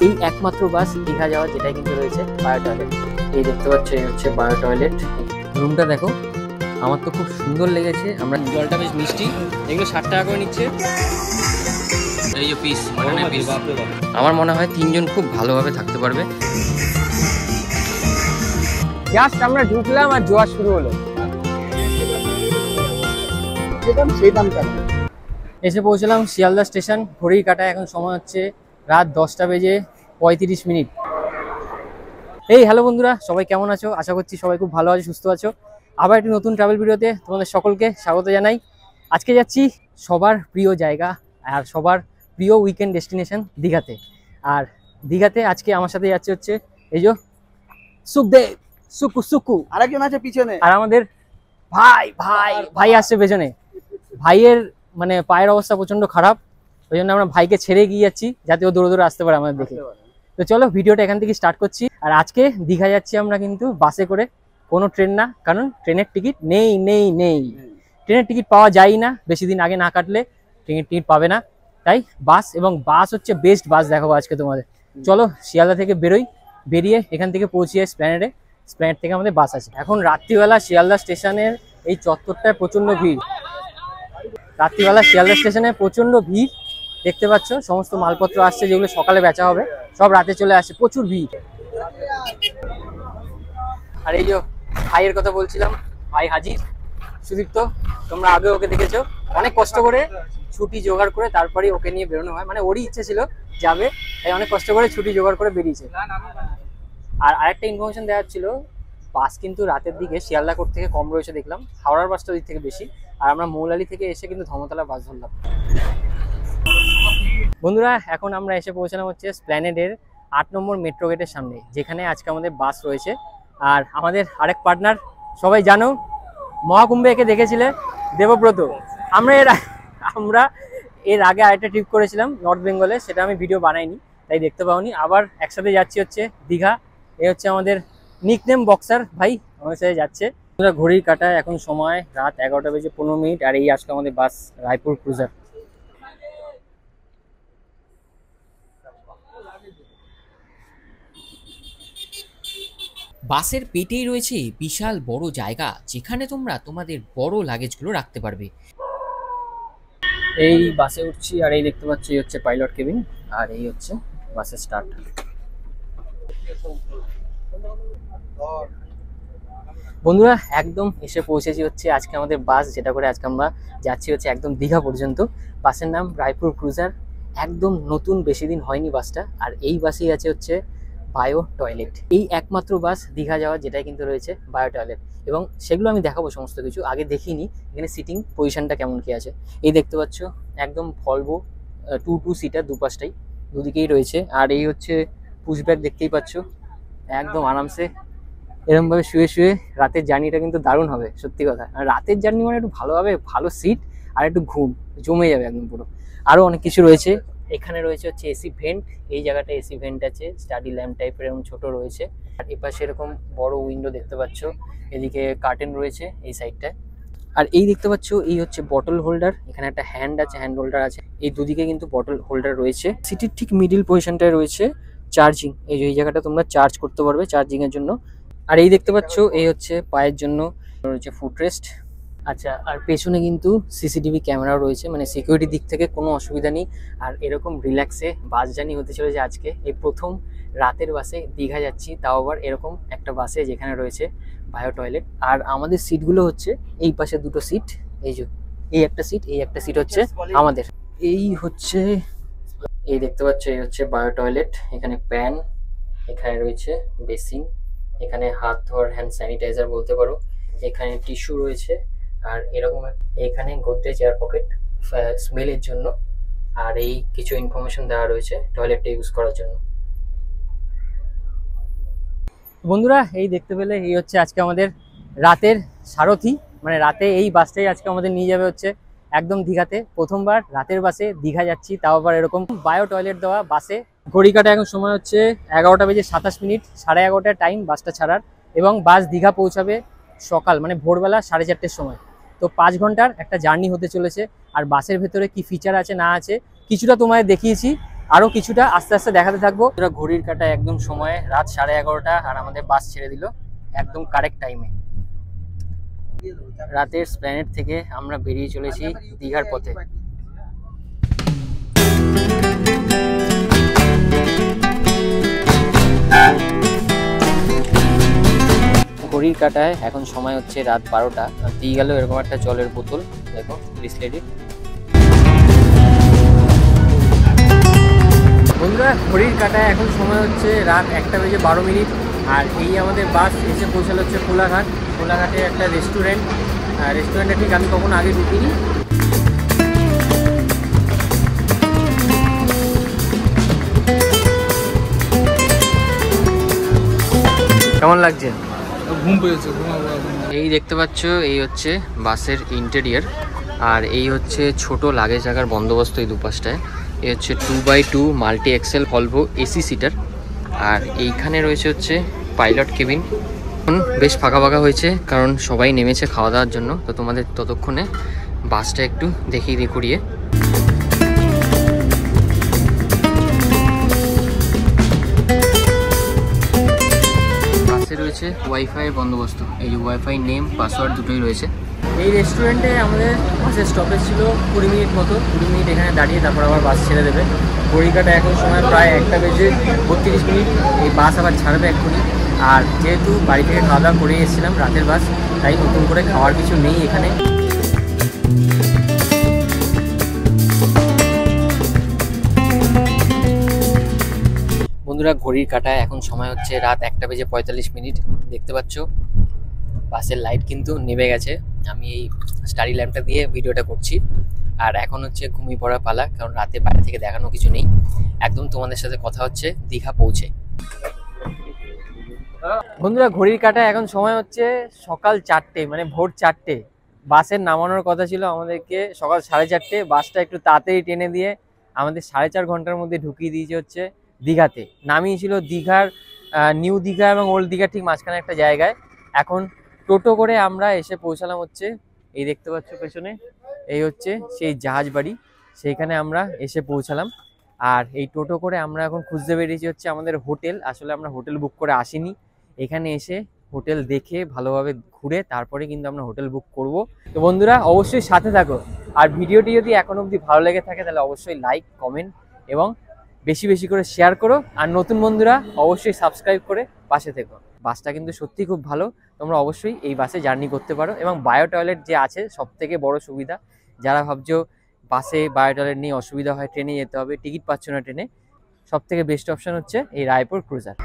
এই একমাত্র বাস দীঘা যাওয়ার, যেটাই কিন্তু রয়েছে বায়ো টয়লেট। এই দেখতে পাচ্ছ, এই হচ্ছে বায়ো টয়লেট। রুমটা দেখো, আমার তো খুব সুন্দর লেগেছে। আমরা জলটা বেশ মিষ্টি, এগুলো 60 টাকা করে নিচ্ছে। এই যে পিস, মাটনের পিস, আমার মনে হয় 3 জন খুব ভালোভাবে থাকতে পারবে। জাস্ট আমরা ঢুকলাম আর জোয়ার শুরু হলো। এসে পৌঁছলাম শিয়ালদা স্টেশন। ঘড়ির কাঁটায় এখন সময় হচ্ছে রাত 10টা বেজে 35 মিনিট। এই হ্যালো বন্ধুরা, সবাই কেমন আছো? আশা করছি সবাই খুব ভালো আছো, সুস্থ আছো। আবার একটি নতুন ট্রাভেল ভিডিওতে তোমাদের সকলকে স্বাগত জানাই। আজকে যাচ্ছি সবার প্রিয় জায়গা আর সবার প্রিয় উইকেন্ড ডেস্টিনেশন দীঘাতে। আর দীঘাতে আজকে আমার সাথে যাচ্ছে হচ্ছে এই যে সুখদেব, সুকু সুকু, আরেকজন আছে পিছনে, আর আমাদের ভাই ভাই ভাই আসছে পেছনে। ভাইয়ের মানে পায়ের অবস্থা প্রচন্ড খারাপ, ওই জন্য আমরা ভাইকে ছেড়ে গিয়ে যাচ্ছি যাতে ও দৌড়ে দৌড়ে আসতে পারে আমাদের দেখে। তো চলো ভিডিওটা এখান থেকে স্টার্ট করছি। আর আজকে দীঘা যাচ্ছি আমরা কিন্তু বাসে করে, কোনো ট্রেন না, কারণ ট্রেনের টিকিট নেই নেই নেই। ট্রেনের টিকিট পাওয়া যায় না, বেশি দিন আগে না কাটলে ট্রেনের টিকিট পাবে না। তাই বাস, এবং বাস হচ্ছে বেস্ট বাস দেখাবো আজকে তোমাদের। চলো শিয়ালদা থেকে বেরোই, বেরিয়ে এখান থেকে পৌঁছি স্প্ল্যানেডে। স্প্ল্যানেড থেকে আমাদের বাস আছে। এখন রাত্রিবেলা শিয়ালদা স্টেশনের এই চত্বরটায় প্রচন্ড ভিড়। রাত্রিবেলা শিয়ালদা স্টেশনে প্রচন্ড ভিড় দেখতে পাচ্ছ। সমস্ত মালপত্র আসছে, যেগুলো সকালে বেচা হবে সব রাতে চলে আসে, প্রচুর ভিড়। আর এই যে ভাইয়ের কথা বলছিলাম, ভাই হাজির, সুদীপ্ত। তোমরা আগে ওকে দেখেছো, অনেক কষ্ট করে ছুটি জোগাড় করে তারপরে ওকে নিয়ে বেরোনো হয়। মানে ওরই ইচ্ছে ছিল যাবে, তাই অনেক কষ্ট করে ছুটি জোগাড় করে বেরিয়েছে। আর আরেকটা ইনফরমেশন দেওয়ার ছিল, বাস কিন্তু রাতের দিকে শিয়ালদা কোর্ট থেকে কম রয়েছে দেখলাম, হাওড়ার বাসটা ওই থেকে বেশি। আর আমরা মৌলালি থেকে এসে কিন্তু ধর্মতলা বাস ধরলাম। বন্ধুরা এখন আমরা এসে পৌঁছালাম হচ্ছে স্প্ল্যানেডের 8 নম্বর মেট্রো গেটের সামনে, যেখানে আজকে আমাদের বাস রয়েছে। আর আমাদের আরেক পার্টনার, সবাই জানো মহাকুম্ভে একে দেখেছিলে, দেবব্রত। আমরা এর আগে আরেকটা ট্রিপ করেছিলাম নর্থ বেঙ্গলে, সেটা আমি ভিডিও বানাইনি তাই দেখতে পাওনি। আবার একসাথে যাচ্ছি হচ্ছে দীঘা। এ হচ্ছে আমাদের নিকনেম বক্সার ভাই, আমার সাথে যাচ্ছে। ঘড়ির কাঁটায় এখন সময় রাত 11টা বেজে 15 মিনিট। আর এই আজকে আমাদের বাস রায়পুর ক্রুজার। বাসের পেটেই রয়েছে বিশাল বড় জায়গা, যেখানে তোমরা তোমাদের বড় লাগেজগুলো রাখতে পারবে। এই বাসে উঠছি, আর এই দেখতে পাচ্ছি এই হচ্ছে পাইলট কেবিন, আর এই হচ্ছে বাসের স্টার্ট। বন্ধুরা একদম এসে পৌঁছেছি হচ্ছে আজকে আমাদের বাস, যেটা করে আজকে আমরা যাচ্ছি হচ্ছে একদম দীঘা পর্যন্ত। বাসের নাম রায়পুর ক্রুজার, একদম নতুন, বেশি দিন হয়নি বাসটা। আর এই বাসেই আছে হচ্ছে বায়ো টয়লেট। এই একমাত্র বাস দীঘা যাওয়ার, যেটাই কিন্তু রয়েছে বায়ো টয়লেট। এবং সেগুলো আমি দেখাবো সমস্ত কিছু, আগে দেখিনি এখানে সিটিং পজিশনটা কেমন কি আছে। এই দেখতে পাচ্ছ একদম ভলভো 2 সিটার, দুপাশটাই দুদিকেই রয়েছে। আর এই হচ্ছে পুশব্যাক, দেখতেই পাচ্ছ একদম আরামসে এরকমভাবে শুয়ে শুয়ে রাতের জার্নিটা কিন্তু দারুণ হবে সত্যি কথা। আর রাতের জার্নি মানে একটু ভালোভাবে, ভালো সিট আর একটু ঘুম জমে যাবে একদম পুরো। আরও অনেক কিছু রয়েছে, এখানে রয়েছে হচ্ছে এসি ভেন্ট, এই জায়গাটা এসি ভেন্ট আছে, স্টাডি ল্যাম্প টাইপের এরকম ছোট রয়েছে। আর এপাশে এরকম বড় উইন্ডো দেখতে পাচ্ছ, এদিকে কার্টেন রয়েছে এই সাইডটায়। আর এই দেখতে পাচ্ছ এই হচ্ছে বটল হোল্ডার, এখানে একটা হ্যান্ড আছে, হ্যান্ড হোল্ডার আছে, এই দুদিকে কিন্তু বটল হোল্ডার রয়েছে। সিটির ঠিক মিডিল পজিশনটায় রয়েছে চার্জিং, এই জায়গাটা তোমরা চার্জ করতে পারবে চার্জিং এর জন্য। আর এই দেখতে পাচ্ছ এই হচ্ছে পায়ের জন্য রয়েছে ফুটরেস্ট। আচ্ছা, আর পেছনে কিন্তু সিসিটিভি ক্যামেরাও রয়েছে, মানে সিকিউরিটি দিক থেকে কোনো অসুবিধা নেই। আর এরকম রিল্যাক্সে বাস জার্নি হতে চলেছে আজকে। এই প্রথম রাতের বাসে দীঘা যাচ্ছি, তাও আবার এরকম একটা বাসে যেখানে রয়েছে বায়ো টয়লেট। আর আমাদের সিটগুলো হচ্ছে এই পাশে দুটো সিট, এই যে এই একটা সিট, এই একটা সিট হচ্ছে আমাদের। এই হচ্ছে, এই দেখতে পাচ্ছ এই হচ্ছে বায়ো টয়লেট। এখানে প্যান, এখানে রয়েছে বেসিন, এখানে হাত ধোয়ার হ্যান্ড স্যানিটাইজার বলতে পারো, এখানে টিস্যু রয়েছে। আর এরকম এখানে গোদরেজ এয়ার পকেট স্মেলের জন্য। আর এই কিছু ইনফরমেশন দেওয়া রয়েছে টয়লেটটা ইউজ করার জন্য। বন্ধুরা এই দেখতে পেলে এই হচ্ছে আজকে আমাদের রাতের সারথি, মানে রাতে এই বাসটাই আজকে আমাদের নিয়ে যাবে হচ্ছে একদম দীঘাতে। প্রথমবার রাতের বাসে দীঘা যাচ্ছি, তাও আবার এরকম বায়ো টয়লেট দেওয়া বাসে। ঘড়ি কাটা এখন সময় হচ্ছে 11টা বেজে 27 মিনিট, 11:30 টাইম বাসটা ছাড়ার। এবং বাস দীঘা পৌঁছাবে সকাল মানে ভোরবেলা 4:30-র সময়। তো 5 ঘন্টার একটা জার্নি হতে চলেছে। আর বাসের ভেতরে কি ফিচার আছে না আছে কিছুটা তোমায় দেখিয়েছি, আরো কিছুটা আস্তে আস্তে দেখাতে থাকবো। ঘড়ির কাঁটায় একদম সময় রাত 11:30 আর আমাদের বাস ছেড়ে দিল একদম কারেক্ট টাইমে। রাতের এসপ্ল্যানেড থেকে আমরা বেরিয়ে চলেছি দীঘার পথে। ঘড়ির কাঁটায় এখন সময় হচ্ছে রাত 12টা। দিয়ে গেল এরকম একটা জলের বোতল, দেখো বিসলেরি। বন্ধুরা ঘড়ির কাঁটায় এখন সময় হচ্ছে রাত 1:12। আর এই আমাদের বাস এসে পৌঁছালো হচ্ছে কোলাঘাট। কোলাঘাটে একটা রেস্টুরেন্টে ঠিক আমি কখনো আগে ঢুকিনি। কেমন লাগছে? ঘুম পেয়েছে, এই দেখতে পাচ্ছ এই হচ্ছে বাসের ইন্টেরিয়ার। আর এই হচ্ছে ছোট লাগেজ রাখার বন্দোবস্ত এই দুপাশটায়। এই হচ্ছে 2x2 multi axle Volvo AC seater. আর এইখানে রয়েছে হচ্ছে পাইলট কেবিন। এখন বেশ ফাঁকা ফাঁকা হয়েছে কারণ সবাই নেমেছে খাওয়া দাওয়ার জন্য। তো তোমাদের ততক্ষণে বাসটা একটু দেখিয়ে দিয়ে ঘুরিয়ে। বাসে রয়েছে ওয়াইফাই এর বন্দোবস্ত। এই যে ওয়াইফাই নেম পাসওয়ার্ড দুটোই রয়েছে। এই রেস্টুরেন্টে আমাদের বাসের স্টপেজ ছিল 20 মিনিট মতো। 20 মিনিট এখানে দাঁড়িয়ে তারপর আবার বাস ছেড়ে দেবে। ঘড়ির কাঁটায় এখন সময় প্রায় 1:32। এই বাস আবার ছাড়বে এক্ষুনি। আর যেহেতু বাড়ি থেকে খাওয়া দাওয়া করে এসেছিলাম রাতের বাস, তাই নতুন করে খাওয়ার কিছু নেই এখানে। বন্ধুরা ঘড়ির কাঁটায় এখন সময় হচ্ছে রাত 1:45। দেখতে পাচ্ছ বাসের লাইট কিন্তু নেমে গেছে। আমি এই স্টাডি ল্যাম্পটা দিয়ে ভিডিওটা করছি। আর এখন হচ্ছে ঘুমিয়ে পড়া পালা, কারণ রাতে বাইরে থেকে দেখানো কিছু নেই। একদম তোমাদের সাথে কথা হচ্ছে দীঘা পৌঁছে। বন্ধুরা ঘড়ির কাঁটায় এখন সময় হচ্ছে সকাল 4টে, মানে ভোর 4টে। বাসের নামানোর কথা ছিল আমাদেরকে সকাল 4:30। বাসটা একটু তাড়াতাড়ি টেনে দিয়ে আমাদের 4.5 ঘন্টার মধ্যে ঢুকিয়ে দিয়েছে হচ্ছে দীঘাতে। নামিয়েছিল দীঘার নিউ দীঘা এবং ওল্ড দীঘার ঠিক মাঝখানে একটা জায়গায়। এখন টোটো করে আমরা এসে পৌঁছালাম হচ্ছে, এই দেখতে পাচ্ছ পেছনে, এই হচ্ছে সেই জাহাজ বাড়ি, সেইখানে আমরা এসে পৌঁছালাম। আর এই টোটো করে আমরা এখন খুঁজতে বেরিয়েছি হচ্ছে আমাদের হোটেল। আসলে আমরা হোটেল বুক করে আসিনি, এখানে এসে হোটেল দেখে ভালোভাবে ঘুরে তারপরে কিন্তু আমরা হোটেল বুক করব। তো বন্ধুরা অবশ্যই সাথে থাকো। আর ভিডিওটি যদি এখন অবধি ভালো লেগে থাকে তাহলে অবশ্যই লাইক, কমেন্ট এবং বেশি বেশি করে শেয়ার করো। আর নতুন বন্ধুরা অবশ্যই সাবস্ক্রাইব করে পাশে থেকো। বাসটা কিন্তু সত্যি খুব ভালো, তোমরা অবশ্যই এই বাসে জার্নি করতে পারো। এবং বায়ো টয়লেট যে আছে সব থেকে বড় সুবিধা। যারা ভাবছো বাসে বায়ো টয়লেট নিয়ে অসুবিধা হয়, ট্রেনে যেতে হবে, টিকিট পাচ্ছ না ট্রেনে, সব থেকে বেস্ট অপশন হচ্ছে এই রায়পুর ক্রুজার।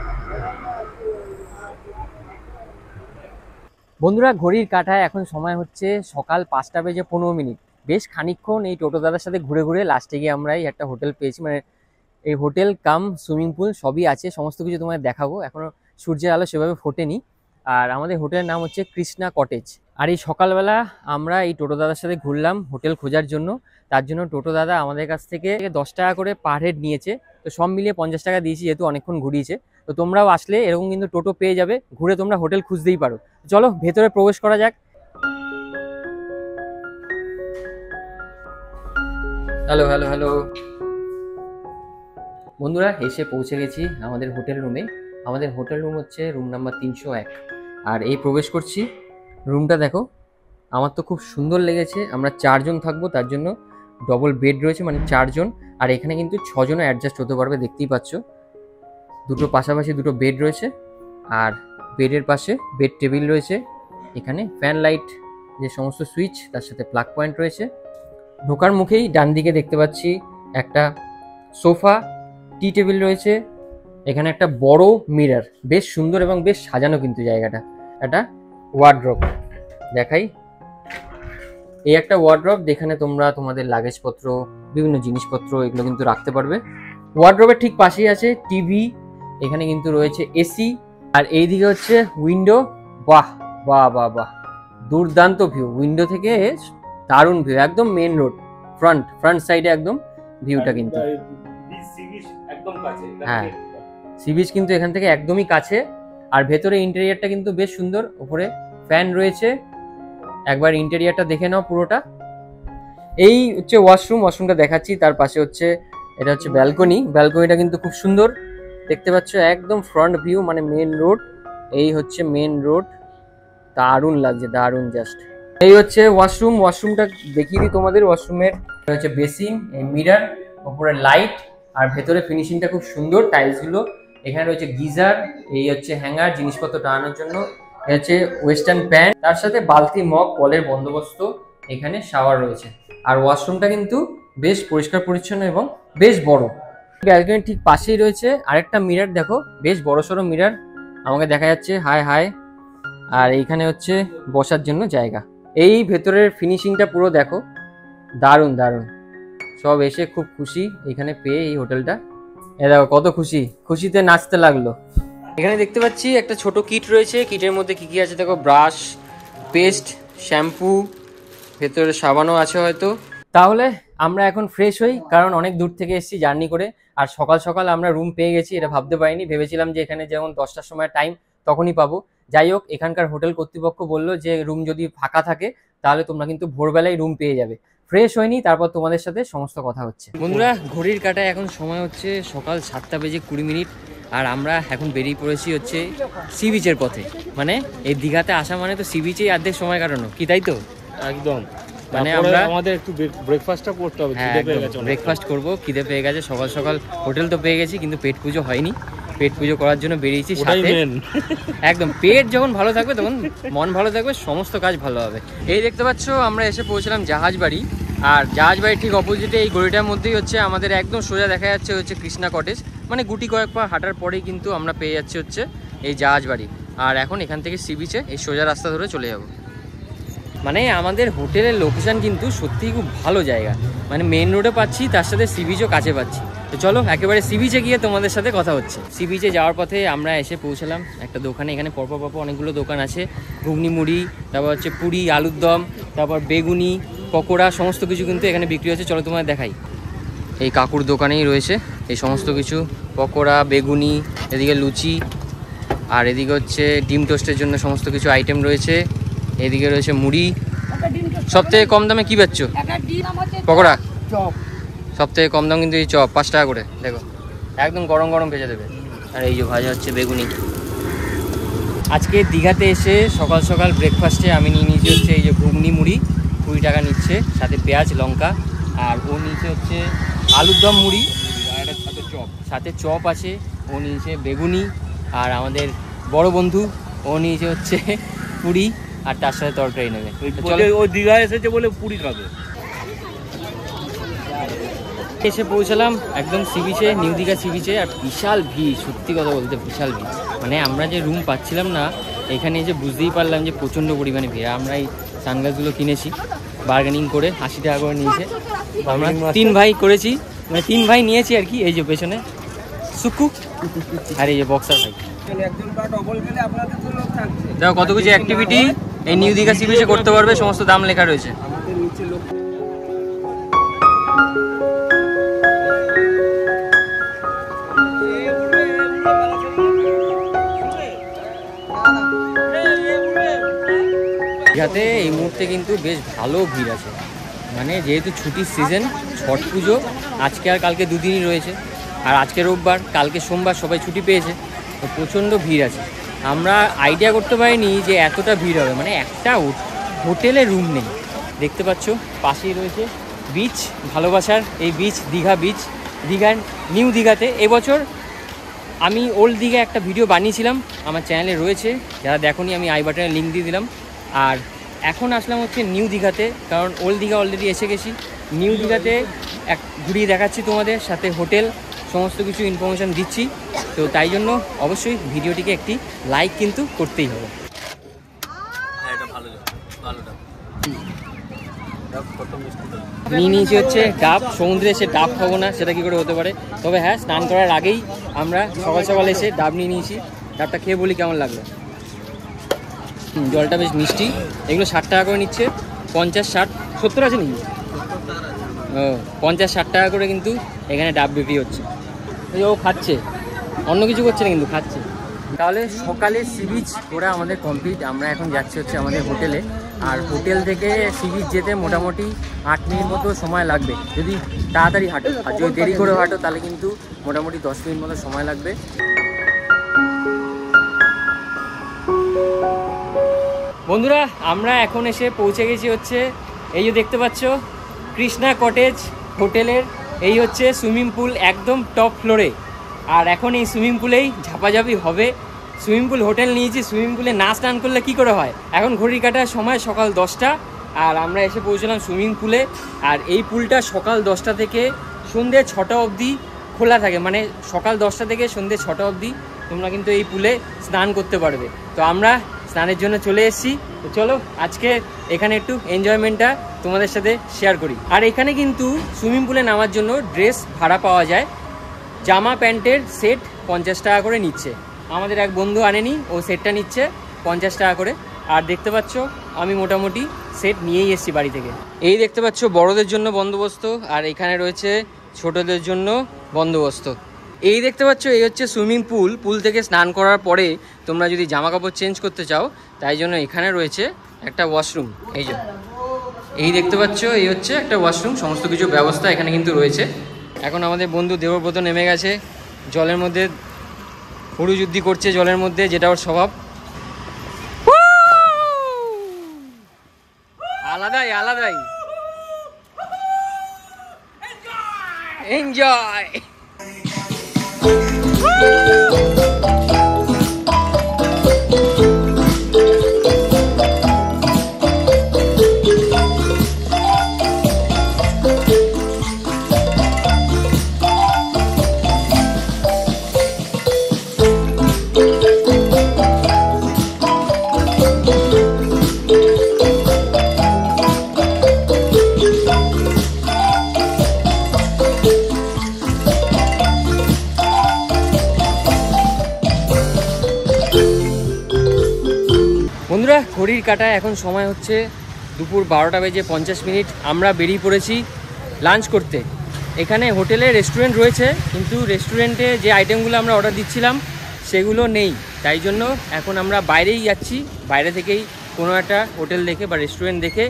বন্ধুরা ঘড়ির কাঁটায় এখন সময় হচ্ছে সকাল 5:15। বেশ খানিকক্ষণ এই টোটো দাদার সাথে ঘুরে ঘুরে লাস্টে গিয়ে আমরা এই একটা হোটেল পেয়েছি। মানে এই হোটেল কাম সুইমিং পুল সবই আছে, সমস্ত কিছু তোমাদের দেখাবো। এখনো সূর্যের আলো সেভাবে ফোটেনি। আর আমাদের হোটেলের নাম হচ্ছে কৃষ্ণা কটেজ। আর এই সকালবেলা আমরা এই টোটো দাদার সাথে ঘুরলাম হোটেল খোঁজার জন্য। তার জন্য টোটো দাদা আমাদের কাছ থেকে 10 টাকা করে পার হেড নিয়েছে। তো সব মিলিয়ে 50 টাকা দিয়েছি, যেহেতু অনেকক্ষণ ঘুরিয়েছে। তো তোমরাও আসলে এরকম কিন্তু টোটো পেয়ে যাবে, ঘুরে তোমরা হোটেল খুঁজতেই পারো। চলো ভেতরে প্রবেশ করা যাক। হ্যালো হ্যালো হ্যালো বন্ধুরা, এসে পৌঁছে গেছি আমাদের হোটেল রুমে। আমাদের হোটেল রুম হচ্ছে রুম নাম্বার 301। আর এই প্রবেশ করছি, রুমটা দেখো, আমার তো খুব সুন্দর লেগেছে। আমরা 4 জন থাকবো, তার জন্য ডবল বেড রয়েছে, মানে 4 জন। আর এখানে কিন্তু 6 জনও অ্যাডজাস্ট হতে পারবে, দেখতেই পাচ্ছ। দুটো পাশাপাশি দুটো বেড রয়েছে। আর বেডের পাশে বেড টেবিল রয়েছে। এখানে ফ্যান লাইট যে সমস্ত সুইচ, তার সাথে প্লাগ পয়েন্ট রয়েছে। ঢোকার মুখেই ডান দিকে দেখতে পাচ্ছি একটা সোফা, টি টেবিল রয়েছে। এখানে একটা বড় মিরর, বেশ সুন্দর এবং বেশ সাজানো কিন্তু জায়গাটা। একটা ওয়ার্ড্রপ দেখাই, এই একটা ওয়ার্ড্রপ, যেখানে তোমরা তোমাদের লাগেজপত্র, বিভিন্ন জিনিসপত্র এগুলো কিন্তু রাখতে পারবে। ওয়ার্ড্রপের ঠিক পাশেই আছে টিভি, এখানে কিন্তু রয়েছে এসি। আর এইদিকে হচ্ছে উইন্ডো। বাহ বাহ বাহ বাহ, দুর্দান্ত ভিউ। উইন্ডো থেকে দারুণ ভিউ, একদম মেন রোড, ফ্রন্ট সাইডে একদম ভিউটা কিন্তু। হ্যাঁ, সি বিচ কিন্তু এখান থেকে একদমই কাছে। আর ভেতরে ইন্টেরিয়ারটা কিন্তু বেশ সুন্দর, উপরে ফ্যান রয়েছে। একবার ইন্টেরিয়ারটা দেখে নাও পুরোটা। এই হচ্ছে ওয়াশরুমটা দেখাচ্ছি, তার পাশে হচ্ছে এটা হচ্ছে ব্যালকনি। ব্যালকনিটা কিন্তু খুব সুন্দর দেখতে পাচ্ছ, একদম ফ্রন্ট ভিউ, মানে মেন রোড। এই হচ্ছে মেন রোড, দারুণ লাগছে, দারুণ জাস্ট। এই হচ্ছে ওয়াশরুম, ওয়াশরুমটা দেখিয়ে দিই তোমাদের। ওয়াশরুমের হচ্ছে বেসিন, এই মিরার, উপরে লাইট, আর ভেতরে ফিনিশিংটা খুব সুন্দর, টাইলসগুলো। এখানে রয়েছে গিজার, এই হচ্ছে হ্যাঙ্গার জিনিসপত্র টানানোর জন্য, এই হচ্ছে ওয়েস্টার্ন প্যান্ট, তার সাথে বালতি, মগ, কলের বন্দোবস্ত। এখানে শাওয়ার রয়েছে। আর ওয়াশরুমটা কিন্তু বেশ পরিষ্কার পরিচ্ছন্ন এবং বেশ বড়। ব্যালকনির ঠিক পাশেই রয়েছে আরেকটা মিরার, দেখো বেশ বড়সড় মিরার, আমাকে দেখা যাচ্ছে। High high. আর এইখানে হচ্ছে বসার জন্য জায়গা। এই ভেতরের ফিনিশিংটা পুরো দেখো, দারুণ দারুণ। সব এসে খুব খুশি এখানে পেয়ে এই হোটেলটা। এ দেখো কত খুশি, খুশিতে নাচতে লাগলো। এখানে দেখতে পাচ্ছি একটা ছোট কিট রয়েছে। কিটের মধ্যে কি কি আছে দেখো, ব্রাশ, পেস্ট, শ্যাম্পু, ভেতরে সাবানও আছে হয়তো। তাহলে আমরা এখন ফ্রেশ হই, কারণ অনেক দূর থেকে এসেছি জার্নি করে। আর সকাল সকাল আমরা রুম পেয়ে গেছি, এটা ভাবতে পারিনি। ভেবেছিলাম যে এখানে যেমন 10টার সময় টাইম তখনই পাবো। যাই হোক, এখানকার হোটেল কর্তৃপক্ষ বললো যে রুম যদি ফাঁকা থাকে তাহলে তোমরা কিন্তু ভোরবেলায় রুম পেয়ে যাবে। ফ্রেশ হয়নি, তারপর তোমাদের সাথে সমস্ত কথা হচ্ছে। বন্ধুরা, ঘড়ির কাঁটায় এখন সময় হচ্ছে সকাল 7:20। আর আমরা এখন বেরিয়ে পড়েছি হচ্ছে সি বিচের পথে। মানে এই দীঘাতে আসা মানে তো সি বিচেই অর্ধেক সময় কাটানো, কি তাই তো? একদম। মানে আমরা আমাদের একটু ব্রেকফাস্টটা করতে হবে, হ্যাঁ, ব্রেকফাস্ট করবো, খিদে পেয়ে গেছে। সকাল সকাল হোটেল তো পেয়ে গেছি, কিন্তু পেট পুজো হয়নি। পেট পুজো করার জন্য বেরিয়েছি সাথে। একদম, পেট যখন ভালো থাকবে তখন মন ভালো থাকবে, সমস্ত কাজ ভালো হবে। এই দেখতে পাচ্ছ আমরা এসে পৌঁছলাম জাহাজবাড়ি। আর জাহাজবাড়ির ঠিক অপোজিটে এই গলিটার মধ্যেই হচ্ছে আমাদের একদম সোজা দেখা যাচ্ছে হচ্ছে কৃষ্ণা কটেজ। মানে গুটি কয়েক পা হাঁটার পরেই কিন্তু আমরা পেয়ে যাচ্ছি হচ্ছে এই জাহাজবাড়ি। আর এখন এখান থেকে সি বিচে এই সোজা রাস্তা ধরে চলে যাব। মানে আমাদের হোটেলের লোকেশন কিন্তু সত্যিই খুব ভালো জায়গা। মানে মেন রোডে পাচ্ছি, তার সাথে সি বিচও কাছে পাচ্ছি। তো চলো একেবারে সি বিচে গিয়ে তোমাদের সাথে কথা হচ্ছে। সি বিচে যাওয়ার পথে আমরা এসে পৌঁছালাম একটা দোকানে। এখানে পরপর অনেকগুলো দোকান আছে। ঘুগনি মুড়ি, তারপর হচ্ছে পুরি, আলুর দম, তারপর বেগুনি, পকোড়া, সমস্ত কিছু কিন্তু এখানে বিক্রি হচ্ছে। চলো তোমাদের দেখাই। এই কাকুর দোকানেই রয়েছে এই সমস্ত কিছু, পকোড়া, বেগুনি, এদিকে লুচি, আর এদিকে হচ্ছে ডিম টোস্টের জন্য সমস্ত কিছু আইটেম রয়েছে। এদিকে রয়েছে মুড়ি। সব থেকে কম দামে কি পাচ্ছ? পকোড়া। সব থেকে কম দাম কিন্তু এই চপ, 5 টাকা করে। দেখো একদম গরম গরম ভেজে দেবে। আর এই যে ভাজা হচ্ছে বেগুনি। আজকে দীঘাতে এসে সকাল সকাল ব্রেকফাস্টে আমি নিয়ে নিয়েছি হচ্ছে এই যে ঘুগনি মুড়ি, 20 টাকা নিচ্ছে, সাথে পেঁয়াজ লঙ্কা। আর ও নিয়েছে হচ্ছে আলুর দম মুড়ি, সাথে চপ আছে। ও নিয়েছে বেগুনি। আর আমাদের বড় বন্ধু ও নিয়েছে হচ্ছে পুরি, আর তার সাথে তরকারি নেবে। ওই দীঘা এসেছে বলে পুরি খাবে। এসে পৌঁছালাম একদম সি বিচে, নিউ দীঘা সি বিচে। আর বিশাল ভিড়, সত্যি কথা বলতে বিশাল ভিড়। মানে আমরা যে রুম পাচ্ছিলাম না, এখানে এসে বুঝতেই পারলাম যে প্রচণ্ড পরিমাণে ভিড়। আমরা এই সানগ্লাসগুলো কিনেছি বার্গেনিং করে, 80 টাকা করে নিয়েছে। আমরা 3 ভাই করেছি, মানে 3 ভাই নিয়েছি আর কি। এই যে পেছনে সুকু, আর এই যে বক্সার ভাই। দেখো কত কিছু অ্যাক্টিভিটি এই নিউ দীঘা সি বিচে করতে পারবে, সমস্ত দাম লেখা রয়েছে। দীঘাতে এই মুহূর্তে কিন্তু বেশ ভালো ভিড় আছে। মানে যেহেতু ছুটির সিজন, ছট পুজো আজকে আর কালকে 2 দিনই রয়েছে। আর আজকে রোববার, কালকে সোমবার, সবাই ছুটি পেয়েছে, তো প্রচণ্ড ভিড় আছে। আমরা আইডিয়া করতে পারিনি যে এতটা ভিড় হবে। মানে একটা হোটেলে রুম নেই। দেখতে পাচ্ছ পাশেই রয়েছে বিচ, ভালোবাসার এই বিচ, দীঘা বিচ। দীঘার নিউ দীঘাতে এবছর আমি ওল্ড দীঘা একটা ভিডিও বানিয়েছিলাম, আমার চ্যানেলে রয়েছে, যারা দেখোনি আমি আই বাটনে লিঙ্ক দিয়ে দিলাম। আর এখন আসলাম হচ্ছে নিউ দীঘাতে, কারণ ওল্ড দীঘা অলরেডি এসে গেছি। নিউ দীঘাতে ঘুরিয়ে দেখাচ্ছি তোমাদের, সাথে হোটেল, সমস্ত কিছু ইনফরমেশান দিচ্ছি। তো তাই জন্য অবশ্যই ভিডিওটিকে একটি লাইক কিন্তু করতেই হবে। নিয়ে নিয়েছি হচ্ছে ডাব। সমুদ্রে এসে ডাব খাবো না সেটা কি করে হতে পারে। তবে হ্যাঁ, স্নান করার আগেই আমরা সকাল সকাল এসে ডাব নিয়ে নিয়েছি। ডাবটা খেয়ে বলি কেমন লাগলো। জলটা বেশ মিষ্টি। এগুলো 60 টাকা করে নিচ্ছে। 50, 60, 70 আছে নাকি? ও 50, 60 টাকা করে কিন্তু এখানে ডাব বিক্রি হচ্ছে। ও খাচ্ছে, অন্য কিছু করছে না, কিন্তু খাচ্ছে। তাহলে সকালে সি বিচ ঘোরা আমাদের কমপ্লিট। আমরা এখন যাচ্ছি হচ্ছে আমাদের হোটেলে। আর হোটেল থেকে সি বিচ যেতে মোটামুটি 8 মিনিট মতো সময় লাগবে যদি তাড়াতাড়ি হাঁটো, আর যদি দেরি করে হাঁটো তাহলে কিন্তু মোটামুটি 10 মিনিট মতো সময় লাগবে। বন্ধুরা আমরা এখন এসে পৌঁছে গেছি হচ্ছে এই যে দেখতে পাচ্ছ কৃষ্ণা কটেজ হোটেলের, এই হচ্ছে সুইমিং পুল একদম টপ ফ্লোরে। আর এখন এই সুইমিং পুলেই ঝাপাঝাপি হবে। সুইমিং পুল হোটেল নিয়েছি, সুইমিং পুলে না স্নান করলে কি করে হয়। এখন ঘড়ির কাটার সময় সকাল 10টা, আর আমরা এসে পৌঁছলাম সুইমিং পুলে। আর এই পুলটা সকাল 10টা থেকে সন্ধ্যে 6টা অবধি খোলা থাকে, মানে সকাল 10টা থেকে সন্ধ্যে 6টা অবধি তোমরা কিন্তু এই পুলে স্নান করতে পারবে। তো আমরা স্নানের জন্য চলে এসেছি, তো চলো আজকে এখানে একটু এনজয়মেন্টটা তোমাদের সাথে শেয়ার করি। আর এখানে কিন্তু সুইমিং পুলে নামার জন্য ড্রেস ভাড়া পাওয়া যায়, জামা প্যান্টের সেট 50 টাকা করে নিচ্ছে। আমাদের এক বন্ধু আনেনি, ও সেটটা নিচ্ছে 50 টাকা করে। আর দেখতে পাচ্ছ আমি মোটামুটি সেট নিয়েই এসেছি বাড়ি থেকে। এই দেখতে পাচ্ছ বড়দের জন্য বন্দোবস্ত, আর এখানে রয়েছে ছোটদের জন্য বন্দোবস্ত। এই দেখতে পাচ্ছ এই হচ্ছে সুইমিং পুল। পুল থেকে স্নান করার পরে তোমরা যদি জামা কাপড় চেঞ্জ করতে চাও তাই জন্য এখানে রয়েছে একটা ওয়াশরুম। এই দেখতে পাচ্ছ এই হচ্ছে একটা ওয়াশরুম, সমস্ত কিছু ব্যবস্থা এখানে কিন্তু রয়েছে। এখন আমাদের বন্ধু দেবব্রত নেমে গেছে জলের মধ্যে, হুড়ুযুদ্ধি করছে জলের মধ্যে, যেটা ওর স্বভাব। আলাদাই আলাদাই এনজয়। বন্ধুরা ঘড়ির কাঁটায় এখন সময় হচ্ছে দুপুর 12টা বেজে 50 মিনিট। আমরা বেরিয়ে পড়েছি লাঞ্চ করতে। এখানে হোটেলে রেস্টুরেন্ট রয়েছে, কিন্তু রেস্টুরেন্টে যে আইটেমগুলো আমরা অর্ডার দিচ্ছিলাম সেগুলো নেই, তাই জন্য এখন আমরা বাইরেই যাচ্ছি। বাইরে থেকেই কোনো একটা হোটেল দেখে বা রেস্টুরেন্ট দেখে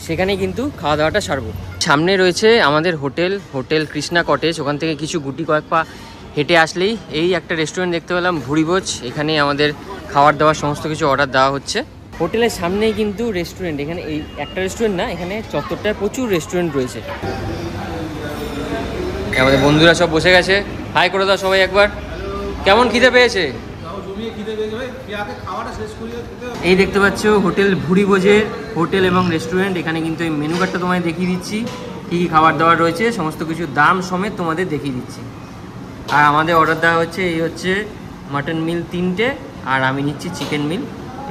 সেখানেই কিন্তু খাওয়া দাওয়াটা সারবো। সামনে রয়েছে আমাদের হোটেল কৃষ্ণা কটেজ, ওখান থেকে কিছু গুটি কয়েক পা হেঁটে আসলেই এই একটা রেস্টুরেন্ট দেখতে পেলাম, ভুড়িভোজ। এখানেই আমাদের খাবার দাবার সমস্ত কিছু অর্ডার দেওয়া হচ্ছে। হোটেলের সামনেই কিন্তু রেস্টুরেন্ট, এখানে এই একটা রেস্টুরেন্ট না, এখানে চত্বরটায় প্রচুর রেস্টুরেন্ট রয়েছে। আমাদের বন্ধুরা সব বসে গেছে, হাই করে দাও সবাই একবার। কেমন খিদে পেয়েছে? এই দেখতে পাচ্ছ হোটেল ভুড়িভোজের হোটেল এবং রেস্টুরেন্ট। এখানে কিন্তু এই মেনু কার্ডটা তোমায় দেখিয়ে দিচ্ছি, কী কী খাবার দাবার রয়েছে সমস্ত কিছু দাম সমেত তোমাদের দেখিয়ে দিচ্ছি। আর আমাদের অর্ডার দেওয়া হচ্ছে এই হচ্ছে মাটন মিল 3টে, আর আমি নিচ্ছি চিকেন মিল।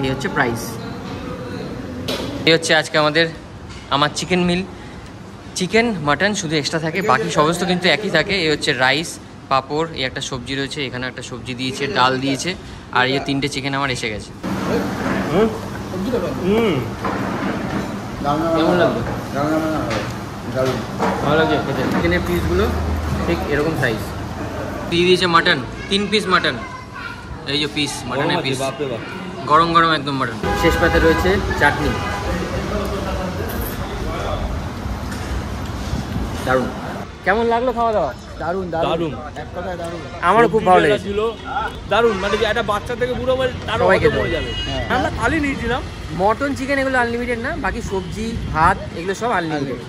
এই হচ্ছে প্রাইস। এই হচ্ছে আজকে আমার চিকেন মিল। চিকেন মাটন শুধু এক্সট্রা থাকে, বাকি সমস্ত কিন্তু একই থাকে। এই হচ্ছে রাইস, পাঁপড়, এই একটা সবজি রয়েছে, এখানে একটা সবজি দিয়েছে, ডাল দিয়েছে, আর এই 3টে চিকেন আমার এসে গেছে। কেমন লাগবে? ভালো লাগছে খেতে। চিকেনের পিসগুলো ঠিক এরকম সাইজ দিয়ে দিয়েছে। মাটন 3 পিস মাটন, এই যে পিস মাটনের পিস, গরম গরম একদম মাটন। শেষ পাতে রয়েছে চাটনি। দারুণ। কেমন লাগলো খাওয়া দাওয়া? দারুণ দারুণ, এক কথায় দারুণ। আমারও খুব ভালো লেগেছে। দারুণ, মানে যে একটা বাচ্চা থেকে বুড়ো মানে তারও সবাই খেতে হয়ে যাবে। আমরা থালি নিয়েছিলাম, মটন চিকেন এগুলো আনলিমিটেড না, বাকি সবজি ভাত এগুলো সব আনলিমিটেড।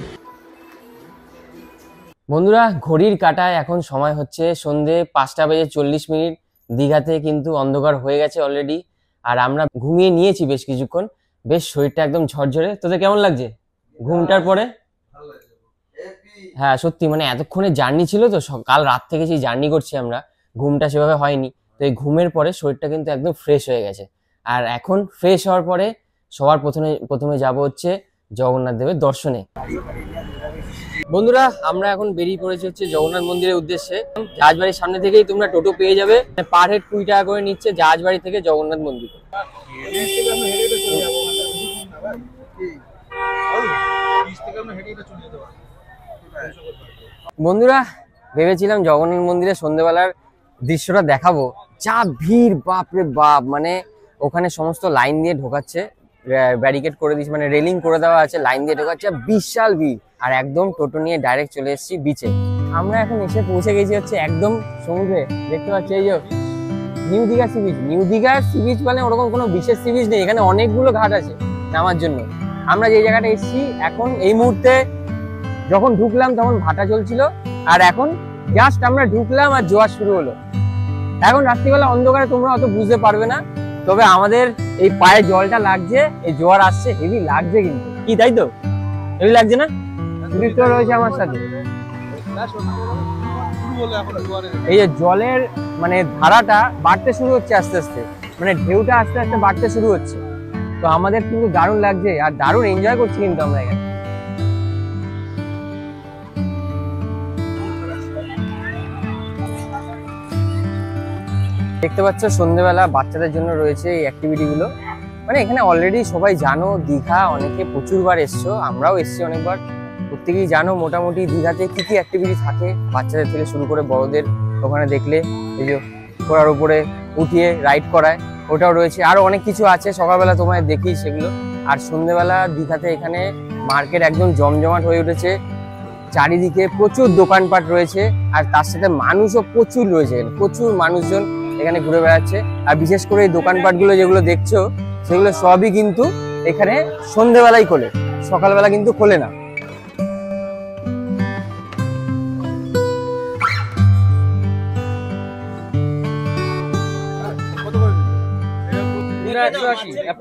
বন্ধুরা ঘড়ির কাঁটায় এখন সময় হচ্ছে সন্ধে 5টা বেজে 40 মিনিট। দীঘাতে কিন্তু অন্ধকার হয়ে গেছে অলরেডি, আর আমরা ঘুমিয়ে নিয়েছি বেশ কিছুক্ষণ। বেশ শরীরটা একদম ঝরঝরে। তোদের কেমন লাগছে ঘুমটার পরে? হ্যাঁ সত্যি, মানে এতক্ষণে জার্নি ছিল তো, কাল রাত থেকে সেই জার্নি করছি আমরা, ঘুমটা সেভাবে হয়নি। তো এই ঘুমের পরে শরীরটা কিন্তু একদম ফ্রেশ হয়ে গেছে। আর এখন ফ্রেশ হওয়ার পরে সবার প্রথমে যাব হচ্ছে জগন্নাথ দেবের দর্শনে। বন্ধুরা আমরা এখন বেরিয়ে পড়েছি হচ্ছে জগন্নাথ মন্দিরের উদ্দেশ্যে। জাহাজবাড়ির সামনে থেকেই তোমরা টোটো পেয়ে যাবে, পার হেড 20 টাকা করে নিচ্ছে জাহাজবাড়ি থেকে জগন্নাথ মন্দির। বন্ধুরা ভেবেছিলাম জগন্নাথ মন্দিরে সন্ধ্যেবেলার দৃশ্যটা দেখাবো, যা ভিড় বাপ রে বাপ, মানে ওখানে সমস্ত লাইন দিয়ে ঢোকাচ্ছে ব্যারিকেড করে দিয়েছে, মানে রেলিং করে দেওয়া আছে, লাইন দিয়ে ঢোকাচ্ছে, বিশাল ভিড়। আর একদম টোটো নিয়ে ডাইরেক্ট চলে এসেছি বিচে। আমরা এখন এসে পৌঁছে গেছি হচ্ছে একদম সমুদ্রে। দেখতে পাচ্ছি এই যে new Digha sea beach. New Digha sea beach মানে ওরকম কোনো বিশেষ সি বিচ নেই, এখানে অনেকগুলো ঘাট আছে নামার জন্য। আমরা যে জায়গাটা এসেছি এখন এই মুহূর্তে, যখন ঢুকলাম তখন ভাটা চলছিল, আর এখন জাস্ট আমরা ঢুকলাম আর জোয়ার শুরু হলো। এখন রাত্রিবেলা অন্ধকারে তোমরা অত বুঝতে পারবে না, তবে আমাদের এই পায়ে জলটা লাগছে, এই জোয়ার আসছে, হেভি লাগছে কিন্তু। কি তাই তো, হেভি লাগছে না? সুদীপ্ত রয়েছে আমার সাথে। এই যে জলের মানে ধারাটা বাড়তে শুরু হচ্ছে আস্তে আস্তে, মানে ঢেউটা আস্তে আস্তে বাড়তে শুরু হচ্ছে। তো আমাদের কিন্তু দারুণ লাগছে আর দারুণ এনজয় করছি কিন্তু আমরা এখানে। দেখতে পাচ্ছ সন্ধ্যেবেলা বাচ্চাদের জন্য রয়েছে এই অ্যাক্টিভিটি গুলো। মানে এখানে অলরেডি সবাই জানো দীঘা, অনেকে প্রচুরবার এসছো, আমরাও এসছি অনেকবার। প্রত্যেকেই জানো মোটামুটি দীঘাতে কি কি অ্যাক্টিভিটি থাকে, বাচ্চাদের থেকে শুরু করে বড়দের। ওখানে দেখলে এই যে ঘোড়ার উপরে উঠিয়ে রাইড করায়, ওটাও রয়েছে। আরো অনেক কিছু আছে, সকালবেলা তোমায় দেখি সেগুলো। আর সন্ধ্যেবেলা দীঘাতে এখানে মার্কেট একদম জমজমাট হয়ে উঠেছে, চারিদিকে প্রচুর দোকানপাট রয়েছে, আর তার সাথে মানুষও প্রচুর রয়েছে, প্রচুর মানুষজন এখানে ঘুরে বেড়াচ্ছে। আর বিশেষ করে এই দোকানপাটগুলো যেগুলো দেখছো সেগুলো সবই কিন্তু এখানে সন্ধ্যেবেলাই খোলে, সকালবেলা কিন্তু খোলে না।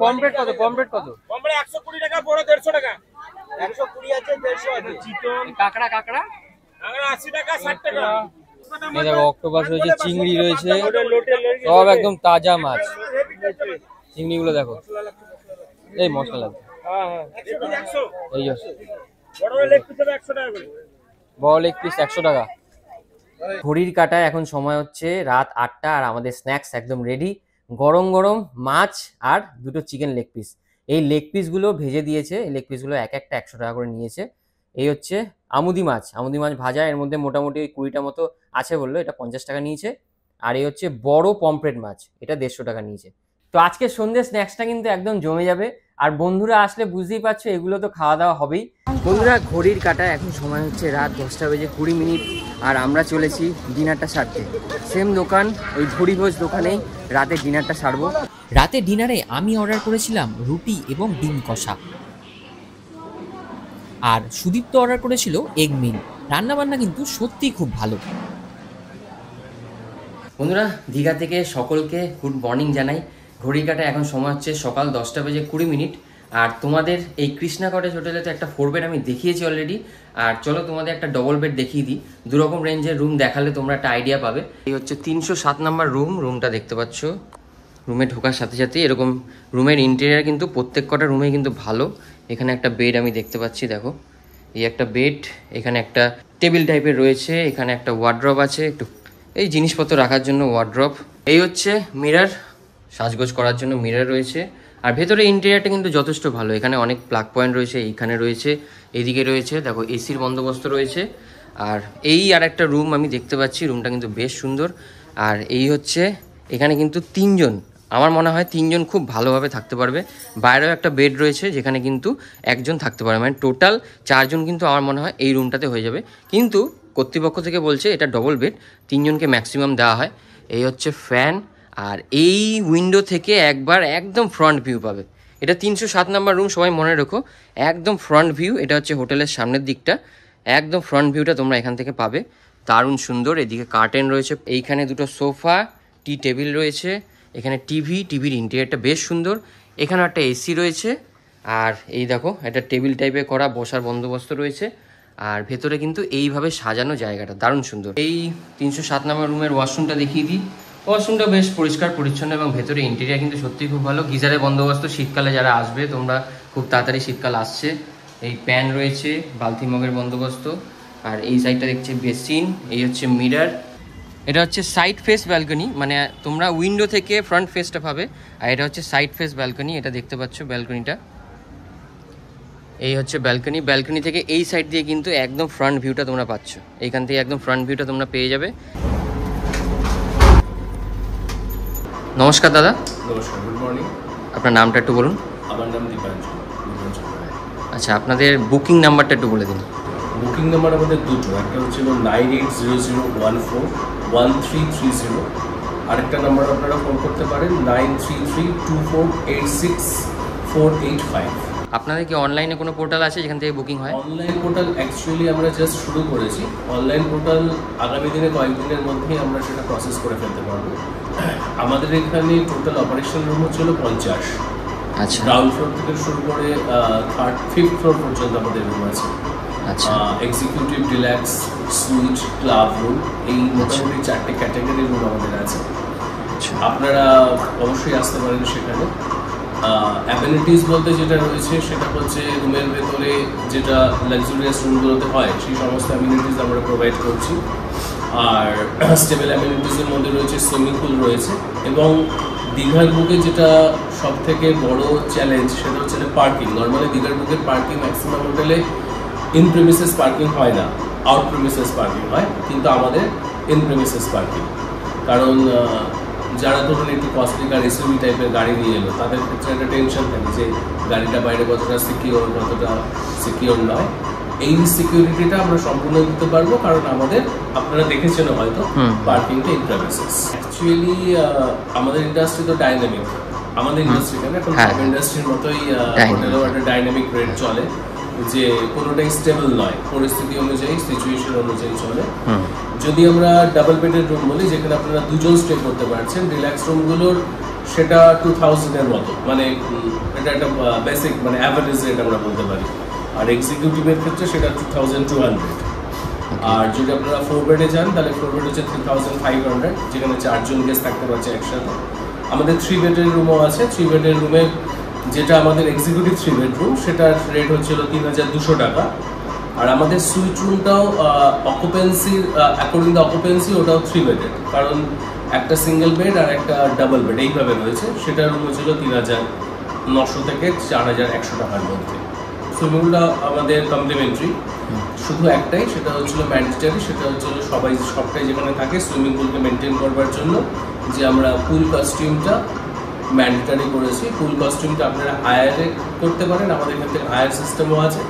পমফ্রেট কত? পমফ্রেট কত? পমফ্রেট 120 টাকা, বড় 150 টাকা। 120 আছে, 150 আছে। চিতল, কাঁকড়া কাঁকড়া কাঁকড়া 80 টাকা, 60 টাকা। এই দেখো অক্টোপাস রয়েছে, চিংড়ি রয়েছে, সব একদম তাজা মাছ। চিংড়িগুলো দেখো, এই মশলা লাগবে। হ্যাঁ, এই যে বড় লেগ পিস হবে 100 টাকা করে। বড় লেগ পিস 100 টাকা। ঘড়ির কাঁটায় এখন সময় হচ্ছে রাত 8টা, আর আমাদের স্ন্যাক্স একদম রেডি। গরম গরম মাছ আর দুটো চিকেন লেগ পিস। এই লেগ পিসগুলো ভেজে দিয়েছে, এই লেগ পিসগুলো এক একটা 100 টাকা করে নিয়েছে। এই হচ্ছে আমুদি মাছ ভাজা, এর মধ্যে মোটামুটি 20টা মতো আছে বললো, এটা 50 টাকা নিয়েছে। আর এই হচ্ছে বড় পমফ্রেট মাছ, এটা 150 টাকা নিয়েছে। তো আজকে সন্ধ্যে স্ন্যাক্সটা কিন্তু একদম জমে যাবে। আর বন্ধুরা আসলে বুঝতেই পারছো এগুলো তো খাওয়া দাওয়া হবেই। বন্ধুরা ঘড়ির কাঁটায় এখন সময় হচ্ছে রাত 10:20, আর আমরা চলেছি ডিনারটা সারতে। সেম দোকান, ওই ভুড়িভোজ দোকানেই রাতে ডিনারটা সারবো। রাতে ডিনারে আমি অর্ডার করেছিলাম রুটি এবং ডিম কষা, আর সুদীপ্ত অর্ডার করেছিল এগ মিল। রান্নাবান্না কিন্তু সত্যিই খুব ভালো। বন্ধুরা দীঘা থেকে সকলকে গুড মর্নিং জানাই। ঘড়ির কাঁটায় এখন সময় হচ্ছে সকাল 10:20। আর তোমাদের এই কৃষ্ণা কটেজ হোটেলে তো একটা 4 বেড আমি দেখিয়েছি অলরেডি। আর চলো তোমাদের একটা ডবল বেড দেখিয়ে দিই। দুরকম রেঞ্জের রুম দেখালে তোমরা একটা আইডিয়া পাবে। এই হচ্ছে 307 নম্বর রুমটা দেখতে পাচ্ছ। রুমে ঢোকার সাথে সাথে এরকম রুমের ইন্টেরিয়ার কিন্তু প্রত্যেক কটা রুমে কিন্তু ভালো। এখানে একটা বেড আমি দেখতে পাচ্ছি, দেখো এই একটা বেড, এখানে একটা টেবিল টাইপের রয়েছে, এখানে একটা ওয়ার্ড্রপ আছে, একটু এই জিনিসপত্র রাখার জন্য ওয়ার্ড্রপ। এই হচ্ছে মিরর, সাজগোজ করার জন্য মিরর রয়েছে। আর ভেতরে ইন্টেরিয়ারটা কিন্তু যথেষ্ট ভালো। এখানে অনেক প্লাগ পয়েন্ট রয়েছে, এইখানে রয়েছে, এইদিকে রয়েছে, দেখো এসির বন্দোবস্ত রয়েছে। আর এই আর একটা রুম আমি দেখতে পাচ্ছি, রুমটা কিন্তু বেশ সুন্দর। আর এই হচ্ছে এখানে কিন্তু 3 জন, আমার মনে হয় 3 জন খুব ভালোভাবে থাকতে পারবে। বাইরেও একটা বেড রয়েছে যেখানে কিন্তু 1 জন থাকতে পারবে, মানে টোটাল 4 জন কিন্তু আমার মনে হয় এই রুমটাতে হয়ে যাবে। কিন্তু কর্তৃপক্ষ থেকে বলছে এটা ডবল বেড, 3 জনকে ম্যাক্সিমাম দেওয়া হয়। এই হচ্ছে ফ্যান, আর এই উইন্ডো থেকে একবার একদম ফ্রন্ট ভিউ পাবে। এটা 307 নম্বর রুম, সবাই মনে রেখো, একদম ফ্রন্ট ভিউ। এটা হচ্ছে হোটেলের সামনের দিকটা, একদম ফ্রন্ট ভিউটা তোমরা এখান থেকে পাবে। দারুণ সুন্দর। এদিকে কার্টেন রয়েছে, এইখানে দুটো সোফা, টি টেবিল রয়েছে, এখানে টিভির ইন্টেরিয়ারটা বেশ সুন্দর। এখানে একটা এসি রয়েছে, আর এই দেখো একটা টেবিল টাইপের করা বসার বন্দোবস্ত রয়েছে। আর ভেতরে কিন্তু এইভাবে সাজানো জায়গাটা দারুণ সুন্দর। এই 307 নম্বর রুমের ওয়াশরুমটা দেখিয়ে দিই। ওয়াশরুমটা বেশ পরিষ্কার পরিচ্ছন্ন এবং ভেতরে ইন্টেরিয়ার কিন্তু সত্যিই খুব ভালো। গিজারের বন্দোবস্ত, শীতকালে যারা আসবে, তোমরা খুব তাড়াতাড়ি শীতকাল আসছে। এই প্যান রয়েছে, বালতি মগের বন্দোবস্ত। আর এই সাইডটা দেখছি বেসিন, এই হচ্ছে মিরর। এটা হচ্ছে সাইড ফেস ব্যালকনি, মানে তোমরা উইন্ডো থেকে ফ্রন্ট ফেসটা পাবে। আর এটা হচ্ছে সাইড ফেস ব্যালকনি, এটা দেখতে পাচ্ছ ব্যালকনিটা। এই হচ্ছে ব্যালকনি থেকে এই সাইড দিয়ে কিন্তু একদম ফ্রন্ট ভিউটা তোমরা পাচ্ছ। এইখান থেকে একদম ফ্রন্ট ভিউটা তোমরা পেয়ে যাবে। নমস্কার দাদা। নমস্কার, গুড মর্নিং। আপনার নামটা একটু বলুন। আমার নাম দীপাঞ্জন। আচ্ছা, আপনাদের বুকিং নাম্বারটা একটু বলে দিন। বুকিং নাম্বার আমাদের দুটো, একটা হচ্ছিল 9800131330, আরেকটা নাম্বার আপনারা ফোন করতে পারেন 9332486485। আপনাদের কি অনলাইনে কোনো পোর্টাল আছে যেখান থেকে বুকিং হয়? অনলাইন পোর্টাল অ্যাকচুয়ালি আমরা জাস্ট শুরু করেছি। অনলাইন পোর্টাল আগামী দিনে কয়েকদিনের মধ্যেই আমরা সেটা প্রসেস করে ফেলতে পারবো। আমাদের এখানে টোটাল অপারেশন রুম হচ্ছিল 50। আচ্ছা গ্রাউন্ড ফ্লোর থেকে শুরু করে 5th ফ্লোর পর্যন্ত আমাদের রুম আছে। আচ্ছা executive, deluxe, sweet, club room, এই মোটামুটি 4টে ক্যাটাগরি রুম আমাদের আছে। আপনারা অবশ্যই আসতে পারেন সেখানে। অ্যামেনিটিস বলতে যেটা রয়েছে সেটা হচ্ছে রুমের ভেতরে যেটা লাক্সারিয়াস রুমগুলোতে হয় সেই সমস্ত অ্যামেনিটিস আমরা প্রোভাইড করছি। আর স্টেবল অ্যামেনিটিসের মধ্যে রয়েছে সুইমিং পুল রয়েছে, এবং দীঘার বুকে যেটা সব থেকে বড় চ্যালেঞ্জ সেটা হচ্ছে পার্কিং। নর্মালি দীঘার বুকের পার্কিং ম্যাক্সিমাম হোটেলে ইন প্রেমিসেস পার্কিং হয় না, আউট প্রেমিসেস পার্কিং হয়, কিন্তু আমাদের ইন প্রেমিসেস পার্কিং। কারণ যারা ধরুন একটু কস্টলি গাড়ি, এসইউভি টাইপের গাড়ি নিয়ে এলো, তাদের ক্ষেত্রে একটা টেনশন থাকে যে গাড়িটা বাইরে কতটা সিকিওর, কতটা সিকিওর নয়। এই সিকিউরিটিটা আমরা সম্পূর্ণ দিতে পারবো, কারণ আমাদের, আপনারা দেখেছেন হয়তো, পার্কিংটা ইন প্রেমিসেস। অ্যাকচুয়ালি আমাদের ইন্ডাস্ট্রি তো ডাইনামিক, আমাদের ইন্ডাস্ট্রি কেন এখন সব ইন্ডাস্ট্রির মতোই হোটেলেও একটা ডাইনামিক রেট চলে, যে কোনোটাই স্টেবল নয়, পরিস্থিতি অনুযায়ী, সিচুয়েশন অনুযায়ী চলে। যদি আমরা ডাবল বেডের রুম বলি, যেখানে আপনারা দুজন স্টে করতে পারছেন, রিল্যাক্স রুমগুলোর সেটা 2000-এর মতো, মানে এটা একটা বেসিক, মানে অ্যাভারেজ রেট আমরা বলতে পারি। আর এক্সিকিউটিভের ক্ষেত্রে সেটা 2200। আর যদি আপনারা 4 বেডে যান তাহলে 4 বেড হচ্ছে 3500, যেখানে 4 জন গেস্ট থাকতে পারছে একসাথে। আমাদের 3 বেডের রুমও আছে। 3 বেডের রুমের যেটা আমাদের এক্সিকিউটিভ 3 বেডরুম, সেটার রেট হচ্ছিল 3200 টাকা। আর আমাদের সুইট রুমটাও অকুপেন্সির অ্যাকর্ডিং দ্য অকুপেন্সি ওটাও 3 বেডের, কারণ একটা সিঙ্গেল বেড আর একটা ডাবল বেড এইভাবে রয়েছে। সেটার রুম হচ্ছিল 3900 থেকে 4100 টাকার মধ্যে। সুইমিং পুলটা আমাদের কমপ্লিমেন্টারি, শুধু একটাই, সেটা হচ্ছিল ম্যান্ডেটরি, সেটা হচ্ছিল সবটাই যেখানে থাকে সুইমিং পুলকে মেনটেন করবার জন্য, যে আমরা পুল কস্টিউমটা ম্যান্ডেটরি করেছি। পুল কস্টিউমটা আপনারা হায়ারে করতে পারেন, আমাদের ক্ষেত্রে হায়ার সিস্টেমও আছে,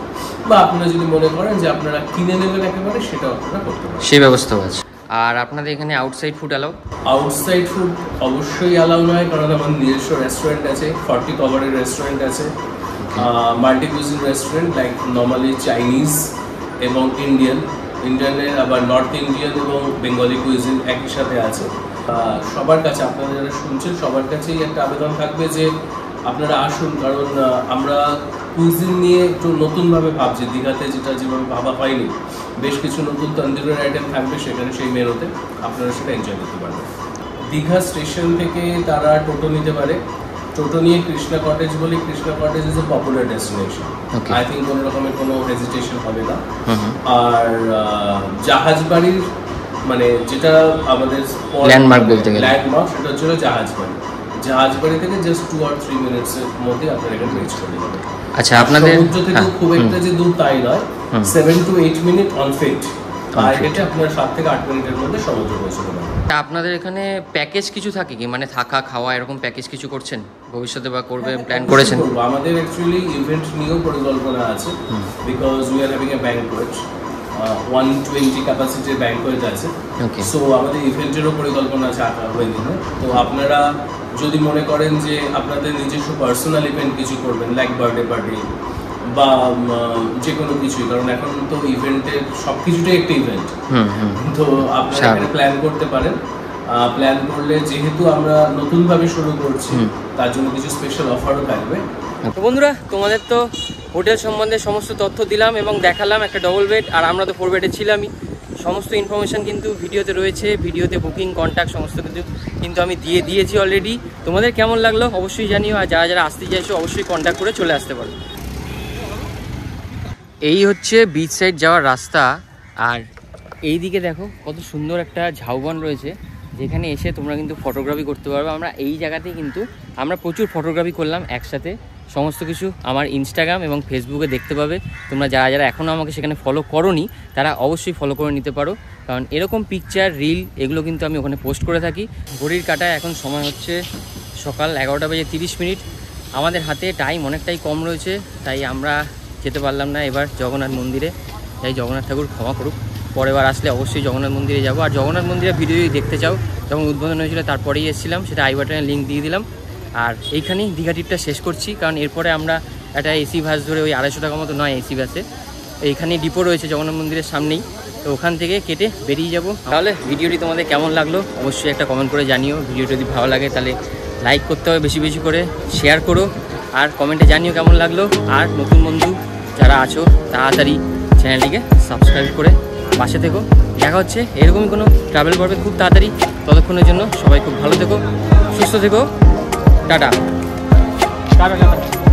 বা আপনারা যদি মনে করেন যে আপনারা কিনে নেবেন একেবারে, সেটাও আপনারা করতে পারেন, সেই ব্যবস্থাও আছে। আর আপনাদের এখানে outside food allow? Outside food অবশ্যই অ্যালাউ নয়, কারণ আমার নিজস্ব রেস্টুরেন্ট আছে, 40 কভারের রেস্টুরেন্ট আছে, multi cuisine restaurant, like normally Chinese এবং ইন্ডিয়ানের, আবার নর্থ ইন্ডিয়ান এবং বেঙ্গলি কুইজিন একই সাথে আছে। সবার কাছে, আপনারা যারা শুনছেন সবার কাছেই একটা আবেদন থাকবে যে আপনারা আসুন, কারণ আমরা কুইজিন নিয়ে একটু নতুনভাবে ভাবছি। দীঘাতে যেটা যেভাবে ভাবা হয়নি, বেশ কিছু নতুন তন্দুরের আইটেম থাকবে সেখানে, সেই মেনুতে আপনারা সেটা এনজয় করতে পারবেন। দীঘা স্টেশন থেকে তারা টোটো নিতে পারে, টোটো নিয়ে কৃষ্ণা কটেজ বলি, Krishna cottage is a popular destination, I think কোনো রকমের কোনো হেজিটেশন হবে না। আর জাহাজবাড়ির, মানে যেটা আমাদের ল্যান্ডমার্ক বলতে গেলে, ল্যান্ডমার্ক, সেটা হচ্ছে জাহাজবাড়ি থেকে জাস্ট 2 or 3 মিনিটসের মধ্যে আপনারা এখানে রিচ করে যাবেন। আচ্ছা, আপনাদের সমুদ্র থেকে খুব একটা যে দূর তাই নয়, 7 to 8 মিনিট অন ফিট, আর এটা আপনার 7 থেকে 8 মিনিটের মধ্যে সমুদ্র পৌঁছতে পারবেন। আপনাদের এখানে প্যাকেজ কিছু থাকে কি, মানে থাকা খাওয়া এরকম প্যাকেজ কিছু করছেন ভবিষ্যতে বা করবেন, প্ল্যান করেছেন? আমাদের অ্যাকচুয়ালি ইভেন্ট নিয়েও পরিকল্পনা আছে, because we are having a banquet, 120 ক্যাপাসিটির ব্যাংকোয়েট আছে। সো আমাদের ইভেন্টেরও পরিকল্পনা আছে আগামী দিনে। তো আপনারা যদি মনে করেন যে আপনাদের নিজস্ব পার্সোনাল ইভেন্ট কিছু করবেন, লাইক বার্থডে পার্টি বা যে কোনো কিছুই, কারণ এখন তো ইভেন্টের সব কিছুটাই একটা ইভেন্ট, তো আপনারা এখানে প্ল্যান করতে পারেন। প্ল্যান করলে, যেহেতু আমরা নতুনভাবে শুরু করছি, তার জন্য কিছু স্পেশাল অফারও থাকবে। তো বন্ধুরা, তোমাদের তো হোটেল সম্বন্ধে সমস্ত তথ্য দিলাম এবং দেখালাম একটা ডবল বেড, আর আমরা তো 4 বেডে ছিলামই। সমস্ত ইনফরমেশান কিন্তু ভিডিওতে রয়েছে, ভিডিওতে বুকিং, কন্ট্যাক্ট সমস্ত কিছু কিন্তু আমি দিয়েছি অলরেডি। তোমাদের কেমন লাগলো অবশ্যই জানিও, আর যারা যারা আসতে চাইছো অবশ্যই কন্ট্যাক্ট করে চলে আসতে পারো। এই হচ্ছে বিচ সাইড যাওয়ার রাস্তা, আর এই দিকে দেখো কত সুন্দর একটা ঝাউবন রয়েছে, যেখানে এসে তোমরা কিন্তু ফটোগ্রাফি করতে পারবে। আমরা এই জায়গাতেই কিন্তু আমরা প্রচুর ফটোগ্রাফি করলাম একসাথে। সমস্ত কিছু আমার ইনস্টাগ্রাম এবং ফেসবুকে দেখতে পাবে। তোমরা যারা যারা এখনও আমাকে সেখানে ফলো করোনি তারা অবশ্যই ফলো করে নিতে পারো, কারণ এরকম পিকচার, রিল এগুলো কিন্তু আমি ওখানে পোস্ট করে থাকি। ঘড়ির কাঁটায় এখন সময় হচ্ছে সকাল 11টা বেজে 30 মিনিট। আমাদের হাতে টাইম অনেকটাই কম রয়েছে, তাই আমরা যেতে পারলাম না এবার জগন্নাথ মন্দিরে। তাই জগন্নাথ ঠাকুর ক্ষমা করুক, পরের বার আসলে অবশ্যই জগন্নাথ মন্দিরে যাব। আর জগন্নাথ মন্দিরের ভিডিও যদি দেখতে চাও, যখন উদ্বোধন হয়েছিল তারপরেই এসেছিলাম, সেটা আই বাটনের লিঙ্ক দিয়ে দিলাম। আর এইখানেই দীঘা ট্রিপটা শেষ করছি, কারণ এরপরে আমরা একটা এসি বাস ধরে, ওই 250 টাকা মতো নয় এসি বাসে, এইখানেই ডিপো রয়েছে জগন্নাথ মন্দিরের সামনেই, তো ওখান থেকে কেটে বেরিয়ে যাব। তাহলে ভিডিওটি তোমাদের কেমন লাগলো অবশ্যই একটা কমেন্ট করে জানিও। ভিডিওটি যদি ভালো লাগে তাহলে লাইক করতে হবে, বেশি বেশি করে শেয়ার করো, আর কমেন্টে জানিও কেমন লাগলো। আর নতুন বন্ধু যারা আছো তাড়াতাড়ি চ্যানেলটিকে সাবস্ক্রাইব করে পাশে থেকো। দেখা হচ্ছে এরকমই কোনো ট্রাভেল পর্বে খুব তাড়াতাড়ি। ততক্ষণের জন্য সবাই খুব ভালো থেকো, সুস্থ থেকো। Tata tata tata.